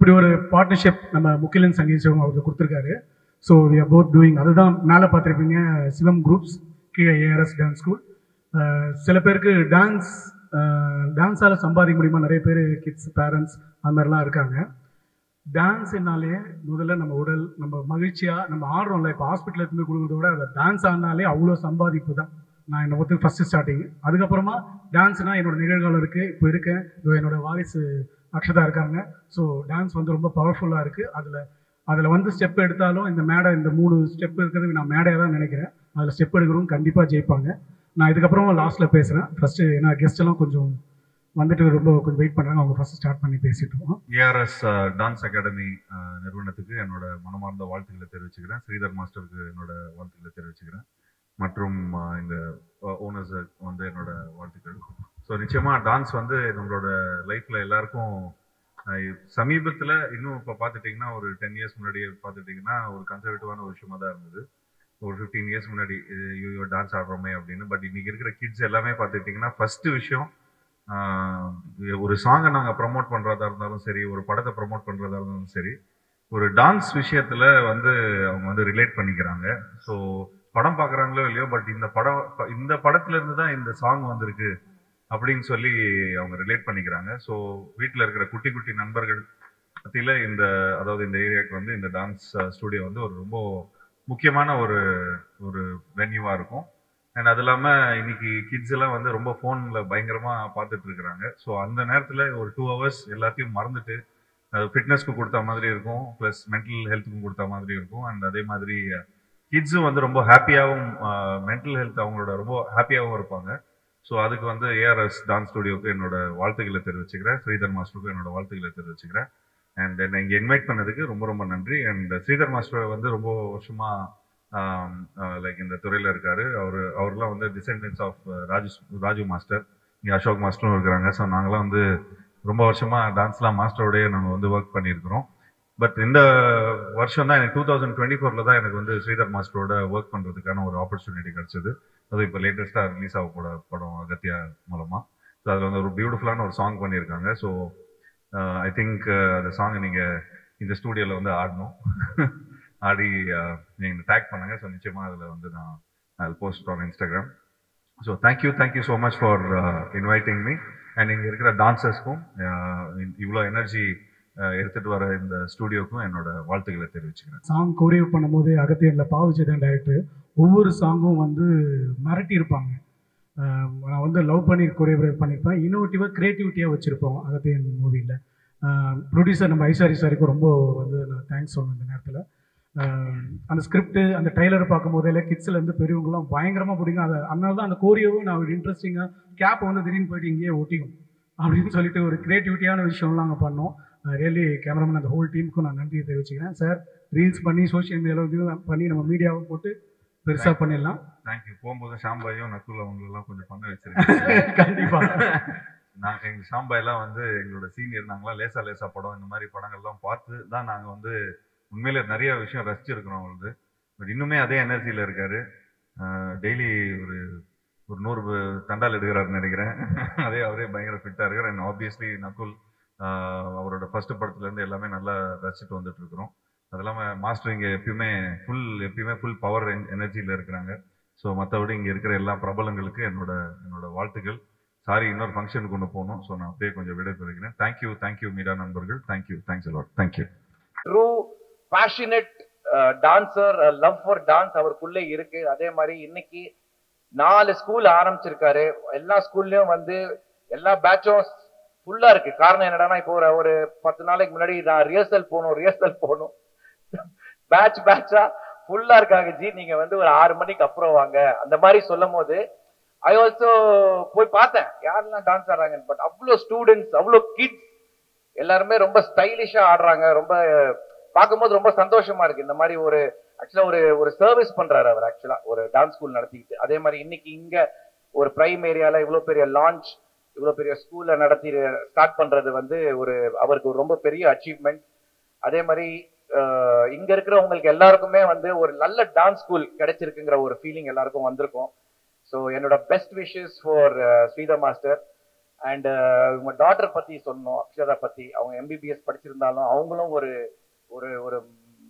இப்படி ஒரு பார்ட்னர்ஷிப் நம்ம முகிலன் சங்கீத் சிவம் அவருக்கு கொடுத்துருக்காரு. So we are both doing. அதுதான் மேலே பார்த்துருப்பீங்க, சிவம் குரூப்ஸ், கீழே ஏஆர்எஸ் டான்ஸ் ஸ்கூல். சில பேருக்கு டான்ஸால் சம்பாதிக்க முடியுமா, நிறைய பேர் கிட்ஸ் பேரண்ட்ஸ் அது மாதிரிலாம் இருக்காங்க. டான்ஸ்னாலே முதல்ல நம்ம உடல், நம்ம மகிழ்ச்சியாக நம்ம ஆடுறோம்ல, இப்போ ஹாஸ்பிட்டலில் எடுத்துன்னு கொடுக்குறத விட அதை டான்ஸ் ஆடினாலே அவ்வளோ சம்பாதிப்பு தான். நான் என்னை பொறுத்து ஃபஸ்ட்டு ஸ்டார்டிங். அதுக்கப்புறமா டான்ஸ்னால் என்னோடய நிகழ்காலம் இருக்குது, இப்போ இருக்கேன், என்னோடய வாரிசு அக்ஷதா இருக்காங்க. ஸோ டான்ஸ் வந்து ரொம்ப பவர்ஃபுல்லாக இருக்குது. அதில் வந்து ஸ்டெப் எடுத்தாலும் இந்த மேடை, இந்த 3 ஸ்டெப் இருக்கிறதுக்கு நான் மேடையாக தான் நினைக்கிறேன். அதில் ஸ்டெப் எடுக்கிறவங்க கண்டிப்பாக ஜெயிப்பாங்க. நான் இதுக்கப்புறமா லாஸ்ட்டில் பேசுகிறேன். ஃபஸ்ட்டு ஏன்னா கெஸ்ட் எல்லாம் கொஞ்சம் வந்துட்டு ரொம்ப கொஞ்சம் வெயிட் பண்ணுறாங்க, அவங்க ஃபஸ்ட்டு ஸ்டார்ட் பண்ணி பேசிட்டு இருக்கோம். ஏஆர்எஸ் டான்ஸ் அகாடமி நிறுவனத்துக்கு என்னோட மனமார்ந்த வாழ்த்துக்களை தெரிவிச்சுக்கிறேன். ஸ்ரீதர் மாஸ்டருக்கு என்னோட வாழ்த்துக்களை தெரிவிச்சுக்கிறேன். மற்றும் இந்த ஓனர்ஸுக்கு வந்து என்னோட வாழ்த்துக்கள். ஸோ நிச்சயமாக டான்ஸ் வந்து நம்மளோட லைஃப்பில் எல்லாருக்கும் சமீபத்தில், இன்னும் இப்போ பார்த்துட்டிங்கன்னா ஒரு 10 இயர்ஸ் முன்னாடி பார்த்துட்டிங்கன்னா ஒரு கன்சர்வேட்டிவான ஒரு விஷயமா தான் இருந்தது. ஒரு 15 இயர்ஸ் முன்னாடி ஐயோ டான்ஸ் ஆடுறோமே அப்படின்னு. பட் இன்றைக்கி இருக்கிற கிட்ஸ் எல்லாமே பார்த்துட்டிங்கன்னா ஃபஸ்ட்டு விஷயம், ஒரு சாங்கை நாங்கள் ப்ரமோட் பண்ணுறதா இருந்தாலும் சரி, ஒரு படத்தை ப்ரமோட் பண்ணுறதா இருந்தாலும் சரி, ஒரு டான்ஸ் விஷயத்தில் வந்து அவங்க வந்து ரிலேட் பண்ணிக்கிறாங்க. ஸோ படம் பார்க்குறாங்களோ இல்லையோ, பட் இந்த படத்துலேருந்து தான் இந்த சாங் வந்திருக்கு அப்படின்னு சொல்லி அவங்க ரிலேட் பண்ணிக்கிறாங்க. ஸோ வீட்டில் இருக்கிற குட்டி குட்டி நண்பர்கள் மத்தியில் அதாவது இந்த ஏரியாவுக்கு வந்து இந்த டான்ஸ் ஸ்டூடியோ வந்து ஒரு ரொம்ப முக்கியமான ஒரு வென்யூவாக இருக்கும். அண்ட் அது இல்லாமல் இன்னைக்கு கிட்ஸ் எல்லாம் வந்து ரொம்ப ஃபோனில் பயங்கரமாக பார்த்துட்டு இருக்கிறாங்க. ஸோ அந்த நேரத்தில் ஒரு 2 hours எல்லாத்தையும் மறந்துட்டு அது ஃபிட்னஸ்க்கு கொடுத்த மாதிரி இருக்கும், ப்ளஸ் மென்டல் ஹெல்த்துக்கும் கொடுத்த மாதிரி இருக்கும். அண்ட் அதே மாதிரி கிட்ஸும் வந்து ரொம்ப ஹாப்பியாகவும், மென்டல் ஹெல்த் அவங்களோட ரொம்ப ஹாப்பியாகவும் இருப்பாங்க. ஸோ அதுக்கு வந்து ஏஆர்எஸ் டான்ஸ் ஸ்டுடியோவுக்கு என்னோட வாழ்த்துக்களை தெரிவிச்சுக்கிறேன். ஸ்ரீதர் மாஸ்டருக்கும் என்னோட வாழ்த்துக்களை தெரிவிச்சுக்கிறேன். அண்ட் என்னை இங்கே இன்வைட் பண்ணதுக்கு ரொம்ப ரொம்ப நன்றி. அண்ட் ஸ்ரீதர் மாஸ்டர் வந்து ரொம்ப வருஷமாக லைக் இந்த துறையில் இருக்கார். அவர்லாம் வந்து டிசெண்டன்ஸ் ஆஃப் ராஜு மாஸ்டர், இங்கே அசோக் மாஸ்டரும் இருக்கிறாங்க. ஸோ நாங்களாம் வந்து ரொம்ப வருஷமாக டான்ஸ்லாம் மாஸ்டரோடய நாங்கள் வந்து ஒர்க் பண்ணியிருக்கிறோம். பட் இந்த வருஷம் தான் எனக்கு 2024 தான் எனக்கு வந்து ஸ்ரீதர் மாஸ்டரோட ஒர்க் பண்ணுறதுக்கான ஒரு ஆப்பர்ச்சுனிட்டி கிடச்சிது. அதுவும் இப்போ லேட்டஸ்ட்டாக ரிலீஸ் ஆக போகிற படம் அகத்தியா மூலமாக. ஸோ அதில் வந்து ஒரு பியூட்டிஃபுல்லான ஒரு சாங் பண்ணியிருக்காங்க. ஸோ ஐ திங்க் அந்த சாங்கை நீங்கள் இந்த ஸ்டூடியோவில் வந்து ஆடணும். ஆடி நீங்கள் டேக் பண்ணுங்கள். ஸோ நிச்சயமாக அதில் வந்து நான் post on Instagram. So thank you so much for inviting me. And இங்கே இருக்கிற டான்சர்ஸ்க்கும் இவ்வளோ எனர்ஜி எடுத்துகிட்டு வர இந்த ஸ்டூடியோக்கும் என்னோட வாழ்த்துக்களை தெரிவிச்சுக்கிறேன். சாங் கோரியோ பண்ணும்போது அகத்தியனில் பாவிச்சதான் டைரக்டர் ஒவ்வொரு சாங்கும் வந்து மிரட்டி இருப்பாங்க. நான் வந்து லவ் பண்ணி கொரியோகிராஃப் பண்ணியிருப்பேன். இன்னோவேட்டிவாக க்ரியேட்டிவிட்டியாக வச்சுருப்போம் அகத்தியன் மூவியில். ப்ரொடியூசர் நம்ம ஐசாரி சாருக்கும் ரொம்ப வந்து நான் தேங்க்ஸ் சொல்லணும் இந்த நேரத்தில். அந்த ஸ்கிரிப்ட், அந்த ட்ரைலரை பார்க்கும்போதே கிட்ஸ்லேருந்து பெரியவங்களாம் பயங்கரமாக பிடிக்கும். அதனால தான் அந்த கோரியோவும் நான் ஒரு இன்ட்ரெஸ்டிங்காக கேப்பை வந்து திடீர்னு போயிட்டு இங்கேயே ஒட்டிக்கும் அப்படின்னு சொல்லிட்டு ஒரு க்ரியேட்டிவிட்டியான விஷயம்லாம் நாங்கள் பண்ணோம். ரியலி கேமராமேன் அந்த ஹோல் டீமுக்கும் நான் நன்றியை தெரிவிச்சுக்கிறேன். சார் ரீல்ஸ் பண்ணி சோஷியல் மீடியாவில் பண்ணி நம்ம மீடியாவும் போட்டு பெருசாக பண்ணிடலாம். தேங்க்யூ. போகும்போது ஷாம்பாயும் நக்குல் அவங்களெல்லாம் கொஞ்சம் பண்ண வச்சிருக்கேன். கண்டிப்பாக. நாங்கள் எங்கள் ஷாம்பாயெல்லாம் வந்து எங்களோட சீனியர், நாங்களாம் லேசா படம் இந்த மாதிரி படங்கள்லாம் பார்த்து தான் நாங்கள் வந்து உண்மையிலே நிறைய விஷயம் ரசிச்சிருக்கிறோம் அவங்களுக்கு. பட் இன்னுமே அதே எனர்ஜியில் இருக்காரு. டெய்லி ஒரு 100 தண்டால் எடுக்கிறாருன்னு நினைக்கிறேன். அவரே பயங்கர ஃபிட்டாக இருக்கார். அண்ட் ஆப்வியஸ்லி நக்குல் அவரோட ஃபர்ஸ்ட் படத்துலேருந்து எல்லாமே நல்லா ரசிச்சுட்டு வந்துட்டு இருக்கிறோம். அது இல்லாமல் மாஸ்டர் இங்கே எப்பயுமே ஃபுல் பவர் எனர்ஜியில் இருக்கிறாங்க. ஸோ மற்றபடி இங்கே இருக்கிற எல்லா பிரபலங்களுக்கு என்னோட வாழ்த்துக்கள். சாரி, இன்னொரு ஃபங்க்ஷனுக்கு ஒன்று போகணும். ஸோ நான் அப்படியே கொஞ்சம் விடை பெறுகிறேன். தேங்க்யூ மீடியா நண்பர்கள். Thanks a lot. Thank you. True passionate dancer, love for dance அவருக்குள்ளே இருக்கு. அதே மாதிரி இன்னைக்கு 4 ஸ்கூல் ஆரம்பிச்சிருக்காரு. எல்லா ஸ்கூல்லையும் வந்து எல்லா பேட்சும் ஃபுல்லா இருக்கு. காரணம் என்னடானா, இப்போ ஒரு 10 நாளைக்கு முன்னாடி நான் ரிஹர்சல் போகணும் பேட்சா ஃபுல்லா இருக்காங்க. ஜி நீங்க வந்து ஒரு 6 மணிக்கு அப்புறம் வாங்க அந்த மாதிரி சொல்லும் போது ஐ ஆல்சோ போய் பார்த்தேன் யாரெல்லாம் டான்ஸ் ஆடுறாங்கன்னு. பட் அவ்வளோ ஸ்டூடெண்ட்ஸ், அவ்வளோ கிட்ஸ் எல்லாருமே ரொம்ப ஸ்டைலிஷா ஆடுறாங்க. ரொம்ப பார்க்கும்போது ரொம்ப சந்தோஷமா இருக்கு. இந்த மாதிரி ஆக்சுவலா ஒரு சர்வீஸ் பண்றாரு அவர், ஆக்சுவலா ஒரு டான்ஸ் ஸ்கூல் நடத்திக்கிட்டு. அதே மாதிரி இன்னைக்கு இங்க ஒரு பிரைம் ஏரியால இவ்வளவு பெரிய லான்ச், இவ்வளவு பெரிய ஸ்கூல்ல நடத்தி ஸ்டார்ட் பண்றது வந்து அவருக்கு ஒரு ரொம்ப பெரிய அச்சீவ்மெண்ட். அதே மாதிரி இங்க இருக்கிறவங்களுக்கு எல்லாருக்குமே வந்து ஒரு நல்ல டான்ஸ் ஸ்கூல் கிடைச்சிருக்குங்கிற ஒரு ஃபீலிங் எல்லாருக்கும் வந்திருக்கும். ஸோ என்னோட best wishes for Sridhar master. And உங்க டாட்டர் பத்தி சொன்னோம், அக்ஷதா பத்தி. அவங்க எம்பிபிஎஸ் படிச்சிருந்தாலும் அவங்களும் ஒரு ஒரு ஒரு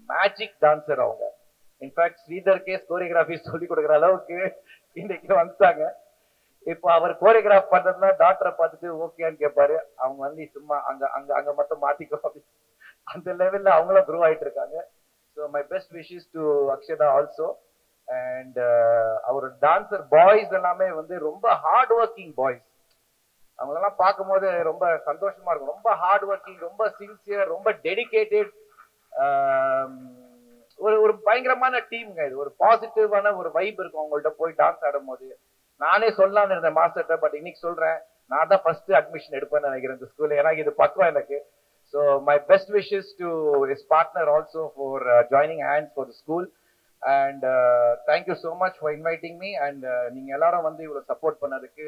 மேஜிக் டான்சர் அவங்க. இன்ஃபேக்ட் ஸ்ரீதர்கே கோரியோகிராஃபி சொல்லி கொடுக்குற அளவுக்கு இன்னைக்கு வந்துட்டாங்க. இப்போ அவர் கோரியோகிராஃப் பண்றதுனா டாக்டரை பார்த்துட்டு ஓகேன்னு கேட்பாரு. அவங்க வந்து சும்மா அங்க அங்க அங்க மட்டும் மாத்திக்கோ அப்படி அந்த லெவல்ல அவங்களும் குரோ ஆயிட்டு இருக்காங்க. So my best wishes to Akshata also. And our dancer boys எல்லாமே வந்து ரொம்ப ஹார்ட் ஒர்க்கிங் பாய்ஸ். அவங்களெல்லாம் பார்க்கும்போது ரொம்ப சந்தோஷமா இருக்கும். ரொம்ப ஹார்ட் ஒர்க்கிங், ரொம்ப சின்சியர், ரொம்ப டெடிகேட்டட். ஒரு ஒரு பயங்கரமான டீம்ங்க இது. ஒரு பாசிட்டிவான ஒரு வைப் இருக்கும் அவங்கள்ட்ட போய் டான்ஸ் ஆடும் போது. நானே சொல்லலாம்னு இருந்தேன் மாஸ்டர்கிட்ட, பட் இன்னைக்கு சொல்றேன், நான் தான் ஃபர்ஸ்ட் அட்மிஷன் எடுப்பேன்னு நினைக்கிறேன் இந்த ஸ்கூல்ல. ஏன்னா இது பக்கம் எனக்கு. So my best wishes to is partner also for joining hands for the school. And thank you so much for inviting me. And நீங்க எல்லாரும் வந்து இவ்வளவு சப்போர்ட் பண்ணதுக்கு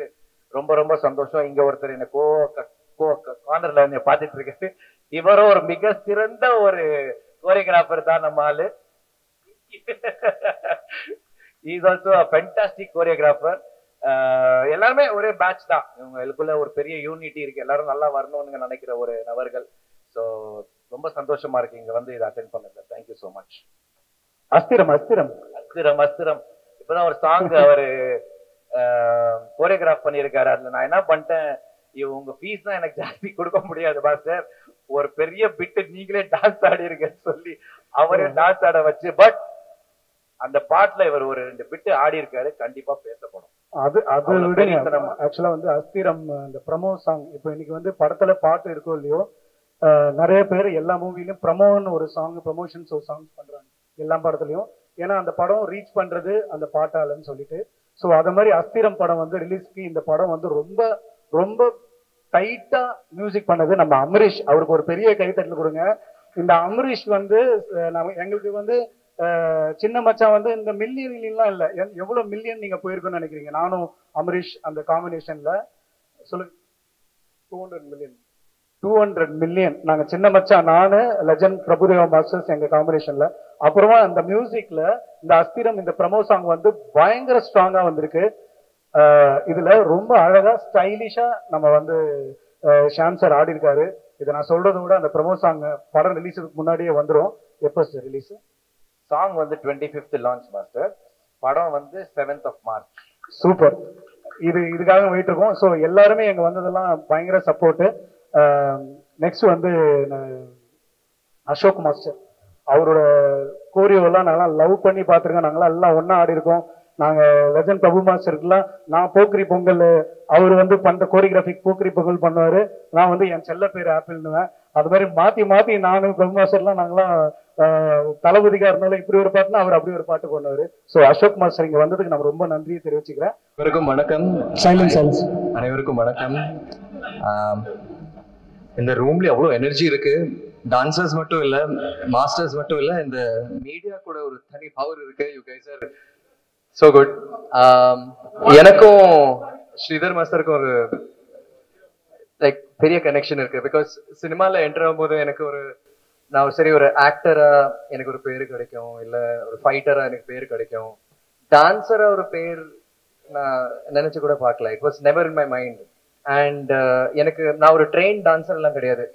ரொம்ப ரொம்ப சந்தோஷம். இங்க ஒருத்தர் என்ன கார்னர்ல என்ன பார்த்துட்டு இருக்காரு. இவரும் ஒரு மிக சிறந்த ஒரு கோரியோகிராஃபர் தான் நம்ம ஆளு. Is also a fantastic choreographer. எல்லாருமே ஒரே பேட்ச் தான். இவங்களுக்குள்ள ஒரு பெரிய யூனிட்டி இருக்கு. எல்லாரும் நல்லா வரணும்னு நினைக்கிற ஒரு நபர்கள். ஸோ ரொம்ப சந்தோஷமா இருக்கு இங்க வந்து இதை அட்டென்ட் பண்ணது. Thank you so much. அஸ்திரம் அஸ்திரம் அஸ்திரம் அஸ்திரம் இப்பதான் ஒரு சாங் அவரு கோரியோகிராஃப் பண்ணியிருக்காரு. அதுல நான் என்ன பண்ணிட்டேன், உங்க ஃபீஸ் தான் எனக்கு ஜாஸ்தி கொடுக்க முடியாது மாஸ்டர், ஒரு பெரிய பிட்டு நீங்களே டான்ஸ் ஆடி இருக்கேன்னு சொல்லி அவரே டான்ஸ் ஆட வச்சு, பட் அந்த பாட்டுல இவர் ஒரு 2 பிட்டு ஆடி இருக்காரு. கண்டிப்பா பேசப்படும். அது ஆக்சுவலா வந்து அஸ்திரம் இந்த ப்ரமோ சாங். இப்போ இன்னைக்கு வந்து படத்துல பாட்டு இருக்கோ இல்லையோ, நிறைய பேர் எல்லா மூவிலையும் ப்ரமோன்னு ஒரு சாங், ப்ரமோஷன்ஸ் ஒரு சாங்ஸ் பண்றாங்க எல்லா படத்துலயும். ஏன்னா அந்த படம் ரீச் பண்றது அந்த பாட்டாலன்னு சொல்லிட்டு. ஸோ அத மாதிரி அஸ்திரம் படம் வந்து ரிலீஸ்க்கு இந்த படம் வந்து ரொம்ப ரொம்ப டைட்டா மியூசிக் பண்ணது நம்ம அமரீஷ். அவருக்கு ஒரு பெரிய கைத்தட்டல் கொடுங்க. இந்த அமரீஷ் வந்து எங்களுக்கு வந்து சின்ன மச்சான் வந்து இந்த மில்லியன்லாம் இல்லை, எவ்வளவு மில்லியன் நீங்க போயிருக்குன்னு நினைக்கிறீங்க? நானும் அமரீஷ் அந்த காம்பினேஷன்ல சொல்லுங்க. 200 மில்லியன். நாங்க சின்ன மச்சான், நானு, லெஜண்ட் பிரபுதேவா மாஸ்டர்ஸ் எங்க காம்பினேஷன்ல. அப்புறமா அந்த மியூசிக்ல இந்த அஸ்திரம் இந்த ப்ரமோ சாங் வந்து பயங்கர ஸ்ட்ராங்கா வந்திருக்கு. இதுல ரொம்ப அழகா ஸ்டைலிஷா நம்ம வந்து ஷாம் சார் ஆடி இருக்காரு. இதை நான் சொல்றதை விட அந்த ப்ரமோ சாங் படம் ரிலீஸுக்கு முன்னாடியே வந்துடும். எப்போ சார் ரிலீஸ்? சாங் வந்து 25th லான்ச் மாஸ்டர். படம் வந்து 7th March. சூப்பர். இதுக்காக வெயிட் இருக்கும். ஸோ எல்லாருமே எங்க வந்ததெல்லாம் பயங்கர சப்போர்ட்டு. நெக்ஸ்ட் வந்து அசோக் மாஸ்டர், அவரோட கோரியோலாம் நாங்களாம் லவ் பண்ணி பார்த்துருக்கோம். நாங்களாம் எல்லாம் ஒன்னா ஆடி இருக்கோம். நாங்க லெஜண்ட் பிரபு மாஸ்டருக்குலாம் நான் போக்ரி பொங்கல், அவர் வந்து பண்ற கோரியோகிராஃபிக் போக்ரி பொங்கல் பண்ணுவாரு. நான் வந்து என் செல்ல பேர் ஆப்பிள்னுவேன். அது மாதிரி மாத்தி மாத்தி நானும் பிரபு மாஸ்டர்லாம் நாங்களாம் தளபதிக்கா இருந்தாலும் இப்படி ஒரு பாட்டுனா அவர் அப்படி ஒரு பாட்டு பண்ணுவாரு. ஸோ அசோக் மாஸ்டர் இங்க வந்ததுக்கு நான் ரொம்ப நன்றியை தெரிவிச்சுக்கிறேன். அனைவருக்கும் வணக்கம். அனைவருக்கும் வணக்கம். இந்த ரூம்ல அவ்வளோ எனர்ஜி இருக்கு. டான்சர்ஸ் மட்டும் இல்ல, மாஸ்டர்ஸ் மட்டும் இல்ல, இந்த மீடியா கூட ஒரு தனி பவர் இருக்கு. You guys are so good. எனக்கும் ஸ்ரீதர் மாஸ்டருக்கும் ஒரு லைக் பெரிய கனெக்ஷன் இருக்கு. பிகாஸ் சினிமால என்டர் ஆகும்போது எனக்கு நான் சரி ஒரு ஆக்டரா எனக்கு ஒரு பேரு கிடைக்கும், இல்ல ஒரு ஃபைட்டரா எனக்கு பேர் கிடைக்கும். டான்சரா ஒரு பேர் நான் நினைச்சு கூட பார்க்கல. It was never in my mind. And நான் ஒரு ட்ரெயின் டான்சர் எல்லாம் கிடையாது.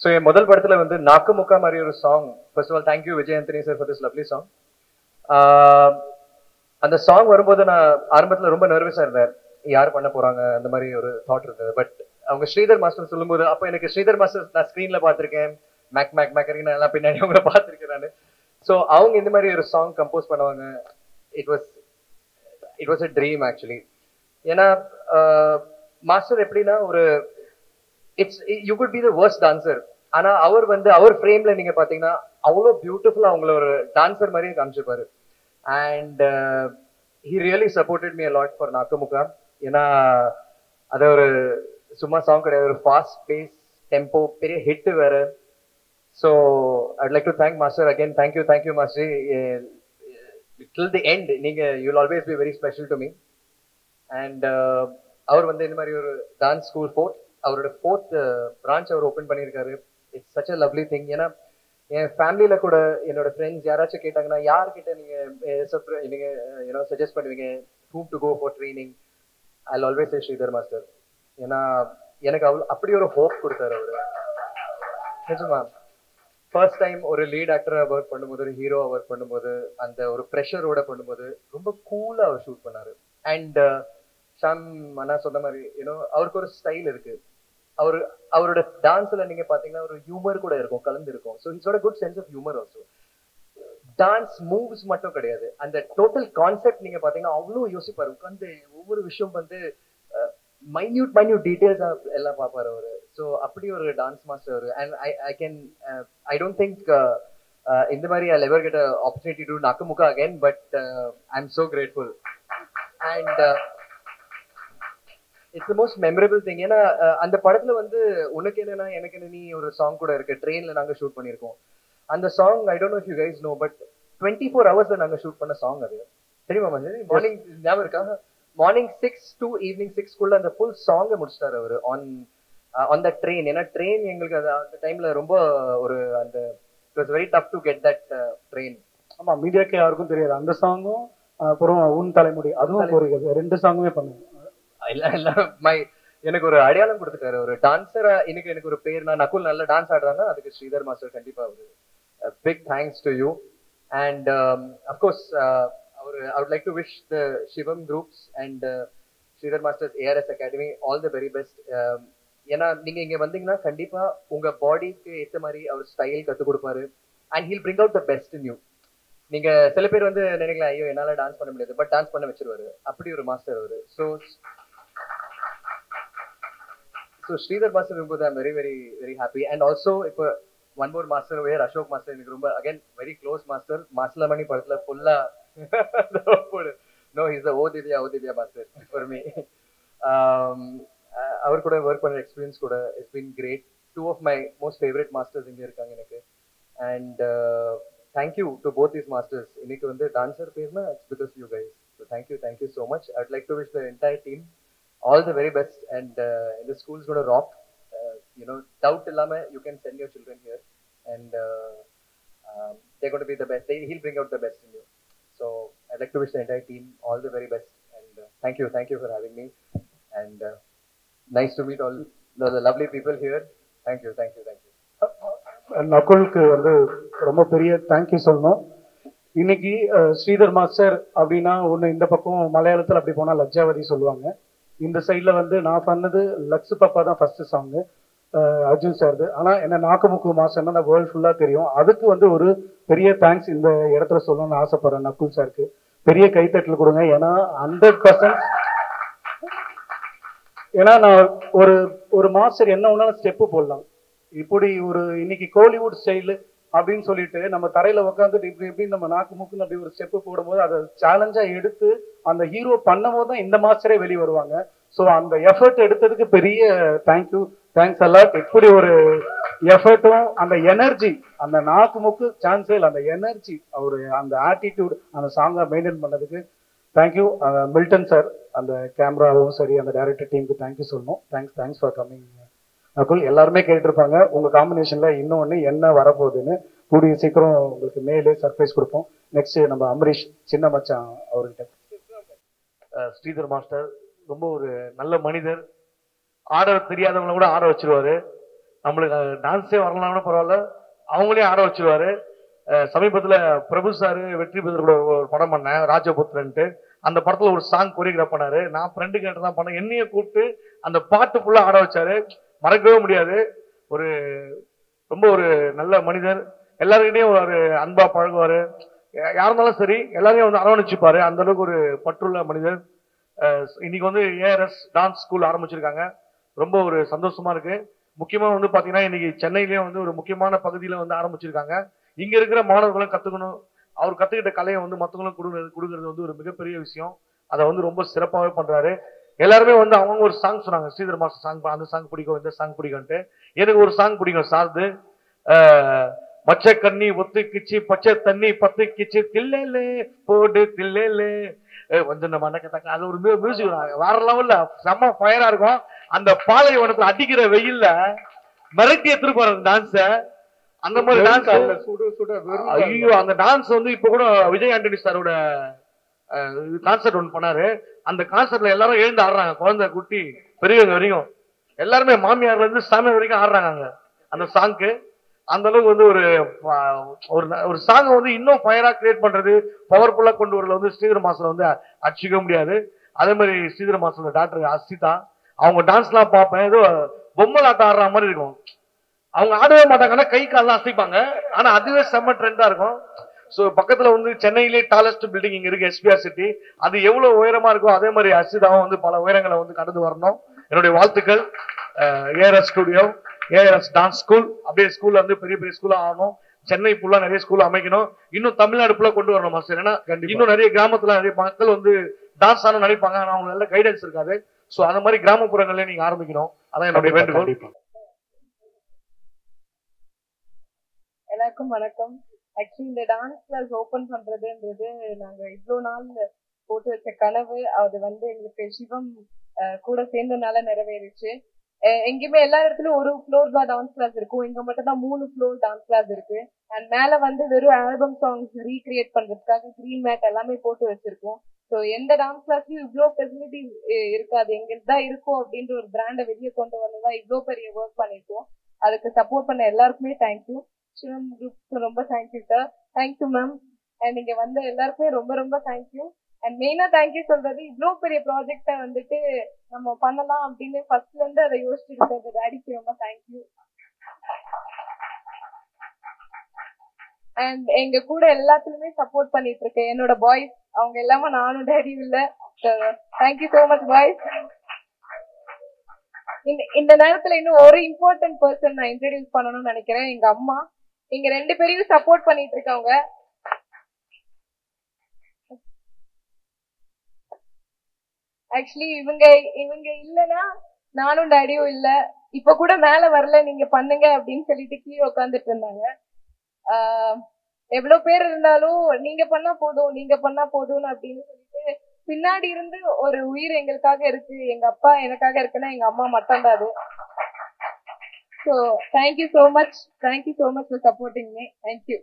ஸோ என் முதல் படத்துல வந்து நாக்கு முக்கா மாதிரி ஒரு song. First of all thank you Vijay Antony sir for this lovely song. அந்த சாங் வரும்போது நான் ஆரம்பத்துல ரொம்ப நர்வஸா இருந்தேன், யார் பண்ண போறாங்க அந்த மாதிரி ஒரு தாட் இருந்தது. பட் அவங்க ஸ்ரீதர் மாஸ்டர் சொல்லும்போது, அப்போ எனக்கு ஸ்ரீதர் மாஸ்டர் நான் ஸ்க்ரீன்ல பார்த்திருக்கேன், மேக் எல்லாம் பின்னாடி அவங்கள பார்த்திருக்கேன் நான். ஸோ அவங்க இந்த மாதிரி ஒரு சாங் கம்போஸ் பண்ணுவாங்க. It was a dream actually. ஏன்னா மாஸ்டர் எப்படின்னா ஒரு you could be the worst dancer, ஆனா அவர் ஃப்ரேம்ல நீங்க பாத்தீங்கன்னா அவ்வளோ பியூட்டிஃபுல்லா அவங்கள ஒரு டான்சர் மாதிரியே காமிச்சிருப்பாரு. And he really supported me a lot for Nakkamukka. ஏன்னா அது ஒரு சும்மா சாங் கிடையாது, ஒரு ஃபாஸ்ட் பேஸ் டெம்போ, பெரிய ஹிட் வேற. So I'd like to thank master again. Thank you master. Till the end நீங்க you will always be very special to me. And அவர் வந்து இந்த மாதிரி ஒரு டான்ஸ் ஸ்கூல் அவரோட 4th பிரான்ச் அவர் ஓப்பன் பண்ணியிருக்காரு. It's such a lovely thing. ஏன்னா என் ஃபேமிலியில கூட என்னோட ஃப்ரெண்ட்ஸ் யாராச்சும் கேட்டாங்கன்னா, யார்கிட்ட நீங்க சஜஸ்ட் பண்ணுவீங்க whom to go for training? I'll always say Sridhar master. ஏன்னா எனக்கு அப்படி ஒரு ஹோப் கொடுத்தாரு அவரு. நிஜமா ஃபர்ஸ்ட் டைம் ஒரு லீட் ஆக்டரா ஒர்க் பண்ணும்போது, ஒரு ஹீரோவா ஒர்க் பண்ணும்போது, அந்த ஒரு ப்ரெஷரோட பண்ணும்போது ரொம்ப கூலா அவர் ஷூட் பண்ணாரு. அண்ட் ஷாம் அண்ணா சொன்ன மாதிரி அவருக்கு ஒரு ஸ்டைல் இருக்கு. அவரோட டான்ஸ்ல நீங்க பாத்தீங்கன்னா ஒரு ஹியூமர் கூட இருக்கும், கலந்து இருக்கும். So it's good sense of humour also. Dance moves மட்டும் கிடையாது, அந்த டோட்டல் கான்செப்ட் நீங்க பாத்தீங்கன்னா அவ்வளவு யோசிப்பாரு. உட்காந்து ஒவ்வொரு விஷயம் வந்து மைன்யூட் டீடைல்ஸ் எல்லாம் பார்ப்பாரு அவரு. ஸோ அப்படி ஒரு டான்ஸ் மாஸ்டர் அவரு. அண்ட் ஐ டோன்ட் திங்க் இந்த மாதிரி I ever get opportunity to Nakkamukka again, but I am so grateful. And it's the most memorable thing. ஏன்னா அந்த படத்துல வந்து உனக்கு என்னன்னா எனக்கு என்ன நீ ஒரு சாங் கூட இருக்கு, ட்ரெயின்ல நாங்க ஷூட் பண்ணியிருக்கோம். அந்த song I don't know if you guys know, but 24 hours நாங்க ஷூட் பண்ண சாங் அது. தெரியுமா மஞ்சள்? மார்னிங் ஞாபகம் இருக்கா? மார்னிங் 6 to evening 6 குள்ள அந்த ஃபுல் சாங்கை முடிச்சிட்டாரு அவரு ஆன் த ட்ரெயின். ஏன்னா ட்ரெயின் எங்களுக்கு அந்த டைம்ல ரொம்ப ஒரு அந்த it was very tough to get that train. ஆமா, மீடியாக்கே யாருக்கும் தெரியாது அந்த சாங்கும். அப்புறம் உன் தலைமுடி அதுவும் ஒரு 2 சாங்குமே பண்ணுவோம். இல்ல எனக்கு ஒரு அடையாளம் கொடுத்துட்டாரு ஒரு டான்சரா. எனக்கு ஒரு பேர், நான் நகுல் நல்ல டான்ஸ் ஆடுறாங்க, அதுக்கு ஸ்ரீதர் மாஸ்டர் கண்டிப்பா ஒரு big thanks to you. And of course I would like to wish the Shivam groups and Sridhar Masters ARS Academy all the very best. ஏன்னா நீங்க இங்க வந்தீங்கன்னா கண்டிப்பா உங்க பாடிக்கு ஏத்த மாதிரி அவர் ஸ்டைல் கத்து கொடுப்பாரு. And he'll bring out the best in you. நீங்க சில பேர் வந்து நினைக்கலாம் ஐயோ என்னால டான்ஸ் பண்ண முடியாது, பட் டான்ஸ் பண்ண வச்சிருவாரு. அப்படி ஒரு மாஸ்டர் அவரு. So Sridhar Master இருக்கும்போது I'm very very very happy. And also இப்போ one more master where Ashok Master எனக்கு ரொம்ப again very close master. மாஸ்லமணி படத்துல ஃபுல்லா no, he's the Odivya master for me. அவர் கூட ஒர்க் பண்ண எக்ஸ்பீரியன்ஸ் கூட it's been great. Two of my most favorite masters இங்க இருக்காங்க எனக்கு. And thank you to both these masters. இன்னைக்கு வந்து டான்சர் பேர்னா it's because you guys. So thank you so much. I would like to wish the entire team all the very best. And the school's going to rock. Doubt illama you can send your children here, and they're going to be the best. He'll bring out the best in you. So I'd like to wish the entire team all the very best. And thank you for having me. And nice to meet all the lovely people here. Thank you. நகுலுக்கு வந்து ரொம்ப பெரிய thank you சொல்லணும். இன்னைக்கு Sridhar master அப்படின்னா ஒன்று இந்த பக்கம் மலையாளத்தில் அப்படி போனால் லஜ்ஜாவதி சொல்லுவாங்க. இந்த சைடில் வந்து நான் பண்ணது லக்ஸு பாப்பா தான் ஃபர்ஸ்ட் சாங்கு அர்ஜுன் சார்து. ஆனால் என்ன நாக்குமுக்கு மாஸ்டர்னா அந்த வேர்ல்டு ஃபுல்லாக தெரியும். அதுக்கு வந்து ஒரு பெரிய தேங்க்ஸ் இந்த இடத்துல சொல்லணும்னு ஆசைப்படுறேன் நக்குல் சாருக்கு. பெரிய கைத்தட்டல் கொடுங்க. ஏன்னா 100%. ஏன்னா நான் ஒரு மாஸ்டர் என்ன ஒன்றாலும் ஸ்டெப்பு போடலாம். இப்படி ஒரு இன்னைக்கு கோலிவுட் ஸ்டைலு அப்படின்னு சொல்லிட்டு நம்ம தரையில உட்காந்துட்டு இப்படி நம்ம நாக்கு மூக்குன்னு அப்படி ஒரு ஸ்டெப்பு போடும்போது அதை சேலஞ்சா எடுத்து அந்த ஹீரோ பண்ணும் போது தான் இந்த மாஸ்டரே வெளியே வருவாங்க. ஸோ அந்த எஃபர்ட் எடுத்ததுக்கு பெரிய தேங்க்ஸ் அலாட். இப்படி ஒரு எஃபர்ட்டும் அந்த எனர்ஜி, அந்த நாக்கு மூக்கு சான்ஸே இல்லை, அந்த எனர்ஜி அவரு அந்த ஆட்டிடியூட் அந்த சாங்கை மெயின்டைன் பண்ணதுக்கு தேங்க்யூ. மில்டன் சார் அந்த கேமராவும் சரி அந்த டைரக்டர் டீமுக்கு தேங்க்யூ சொல்லணும். Thanks for coming Nakul. எல்லாருமே கேட்டிருப்பாங்க உங்க காம்பினேஷன்ல இன்னொன்னு என்ன வரப்போகுதுன்னு. கூடிய சீக்கிரம் உங்களுக்கு மேலே சர்ப்ரைஸ் கொடுப்போம். நெக்ஸ்ட் நம்ம அமரீஷ் சின்ன மச்சான் அவர்கிட்ட. ஸ்ரீதர் மாஸ்டர் ரொம்ப ஒரு நல்ல மனிதர். ஆட தெரியாதவங்களை கூட ஆட வச்சிருவாரு. நம்மளுக்கு டான்ஸே வரலாம் கூட பரவாயில்ல, அவங்களே ஆட வச்சிருவாரு. சமீபத்துல பிரபு சாரு வெற்றி பெற்ற கூட ஒரு படம் பண்ணேன் ராஜபுத்திரன்ட்டு. அந்த படத்துல ஒரு சாங் கொரியோகிராஃப் பண்ணாரு. நான் ஃப்ரெண்டு கேட்டு தான் பண்ணேன். என்னைய கூப்பிட்டு அந்த பாட்டு ஃபுல்லா ஆட வச்சாரு. மறக்கவே முடியாது. ரொம்ப ஒரு நல்ல மனிதர். எல்லாருக்கிட்டையும் ஒரு அன்பா பழகுவாரு. யார் இருந்தாலும் சரி எல்லாரையும் வந்து அரவணைச்சுப்பாரு. அந்த அளவுக்கு ஒரு பற்றுள்ள மனிதர். இன்னைக்கு வந்து ஏஆர்எஸ் டான்ஸ் ஸ்கூல் ஆரம்பிச்சிருக்காங்க. ரொம்ப ஒரு சந்தோஷமா இருக்கு. முக்கியமா வந்து பாத்தீங்கன்னா இன்னைக்கு சென்னையிலேயே வந்து ஒரு முக்கியமான பகுதியில வந்து ஆரம்பிச்சிருக்காங்க. இங்க இருக்கிற மாணவர்களும் கத்துக்கணும். அவர் கத்துக்கிட்ட கலையை வந்து மற்றவங்களும் கொடுக்கறது வந்து ஒரு மிகப்பெரிய விஷயம். அதை வந்து ரொம்ப சிறப்பாகவே பண்றாரு. எல்லாருமே வந்து அவங்க ஒரு சாங் சொன்னாங்க, ஸ்ரீதர் மாஸ்டர் சாங், அந்த சாங் பிடிக்கும் இந்த சாங் பிடிக்கும்ட்டு. எனக்கு ஒரு சாங் பிடிக்கும் சார்து. மச்ச கண்ணி ஒத்து கிச்சு பச்சை தண்ணி பத்து கிச்சு தில்லே போடு தில்லே கொஞ்சம் நம்ம அடக்கத்தக்க அது ஒரு மியூசிக் வேற லெவல்ல செம்ம ஃபயரா இருக்கும். அந்த பாலைவனத்துல அடிக்கிற வெயில்ல மிரட்டி எடுத்துருப்பாரு அந்த டான்ஸ. அந்த மாதிரி டான்ஸ் ஐயோ அந்த டான்ஸ் வந்து இப்ப கூட விஜய் ஆண்டனி சாரோட கான்சர்ட் ஒன்று பண்ணாரு. அந்த கான்சர்ட்ல எல்லாரும் எழுந்து ஆடுறாங்க. குழந்தை குட்டி பெரியவங்க வரைக்கும் எல்லாருமே மாமியார்ல இருந்து சாமியார் வரைக்கும் ஆடுறாங்க அங்க அந்த சாங்க்கு. அந்த அளவுக்கு வந்து ஒரு சாங் வந்து இன்னும் ஃபயரா கிரியேட் பண்றது, பவர்ஃபுல்லா கொண்டு வரல வந்து ஸ்ரீதர் மாஸ்டர் வந்து அடிச்சுக்க முடியாது. அதே மாதிரி ஸ்ரீதர் மாஸ்டரோட டாக்டர் அசிதா, அவங்க டான்ஸ்லாம் பார்ப்பேன், ஏதோ பொம்மலாட்டம் ஆடுற மாதிரி இருக்கும். அவங்க ஆடவே மாட்டாங்கன்னா கை கால்லாம் அசைப்பாங்க, ஆனா அதுவே செம்ம ட்ரெண்டா இருக்கும். சோ பக்கத்துல வந்து சென்னையிலே டாலஸ்ட் பில்டிங் இங்க இருக்கு, எஸ்பிஆர் சிட்டி. அது எவ்வளவு உயரமா இருக்கோ அதே மாதிரி அசிதாவும் வந்து பல உயரங்களை வந்து கடந்து வரணும். என்னுடைய வாழ்த்துக்கள். ARS studio, ARS dance school, அப்படியே ஸ்கூல்ல வந்து பெரிய பெரிய ஸ்கூலா ஆகணும். சென்னை ஃபுல்லா நிறைய ஸ்கூல் அமைக்கணும். இன்னும் தமிழ்நாடு ஃபுல்லா கொண்டு வரணும் மாஸ்டர். ஏன்னா இன்னும் நிறைய கிராமத்துல நிறைய மக்கள் வந்து டான்ஸ் ஆன நினைப்பாங்க, ஆனா அவங்க நல்ல கைடன்ஸ் இருக்காது. சோ அந்த மாதிரி கிராமப்புறங்கள்ல நீங்க ஆரம்பிக்கணும். அதான் என்னுடைய வேண்டுகோள். எல்லாருக்கும் வணக்கம். ஆக்சுவலி இந்த டான்ஸ் கிளாஸ் ஓபன் பண்றதுன்றது நாங்க இவ்வளவு நாள் போட்டு வச்ச கனவு. அது வந்து எங்களுக்கு சிவம் கூட சேர்ந்தனால நிறைவேறிச்சு. எங்கேயுமே எல்லா இடத்துலயும் ஒரு ஃப்ளோர் தான் டான்ஸ் கிளாஸ் இருக்கும், இங்க மட்டும் தான் 3 ஃப்ளோர் டான்ஸ் கிளாஸ் இருக்கு. அண்ட் மேல வந்து வெறும் ஆல்பம் சாங்ஸ் ரீக்ரியேட் பண்றதுக்காக கிரீன் மேட் எல்லாமே போட்டு வச்சிருக்கோம். ஸோ எந்த டான்ஸ் கிளாஸ்லயும் இவ்வளோ ஃபெசிலிட்டிஸ் இருக்காது, எங்களுக்கு தான் இருக்கும் அப்படின்ற ஒரு பிராண்டை வெளியே கொண்டு வந்துதான் இவ்வளோ பெரிய ஒர்க் பண்ணிருக்கோம். அதுக்கு சப்போர்ட் பண்ண எல்லாருக்குமே தேங்க்யூ. சிவம் குரூப்க்கு ரொம்ப thank you sir, thank you ma'am. And நீங்க வந்து எல்லாருக்குமே ரொம்ப ரொம்ப தேங்க்யூ. அண்ட் மெயினா தேங்க்யூ சொல்றது, இவ்வளோ பெரிய ப்ராஜெக்டை வந்துட்டு நம்ம பண்ணலாம் அப்படின்னு ஃபர்ஸ்ட்ல இருந்து அதை யோசிச்சுட்டு இருக்கிறது டேடிக்கு ரொம்ப தேங்க்யூ. அண்ட் எங்க கூட எல்லாத்துலயுமே சப்போர்ட் பண்ணிட்டு இருக்கேன் என்னோட பாய்ஸ், அவங்க எல்லாமே நானும் டேடியும் இல்ல. Thank you so much boys. இந்த நேரத்துல இன்னும் ஒரு இம்பார்ட்டன்ட் பர்சன் நான் இன்ட்ரோடியூஸ் பண்ணணும்னு நினைக்கிறேன், எங்க அம்மா. இங்க 2 பேரையும் சப்போர்ட் பண்ணிட்டு இருக்காங்க. ஆக்சுவலி இவங்க இல்லைன்னா நானும் டேடியும் இல்ல. இப்ப கூட மேல வரல, நீங்க பண்ணுங்க அப்படின்னு சொல்லிட்டு கீழே உட்காந்துட்டு இருந்தாங்க. எவ்வளவு பேர் இருந்தாலும் நீங்க பண்ணா போதும் நீங்க பண்ணா போதும்னு அப்படின்னு சொல்லிட்டு பின்னாடி இருந்து ஒரு உயிர் எங்களுக்காக இருக்கு, எங்க அப்பா எனக்காக இருக்குன்னா எங்க அம்மா மட்டும்தான் அது. So thank you so much for supporting me. Thank you.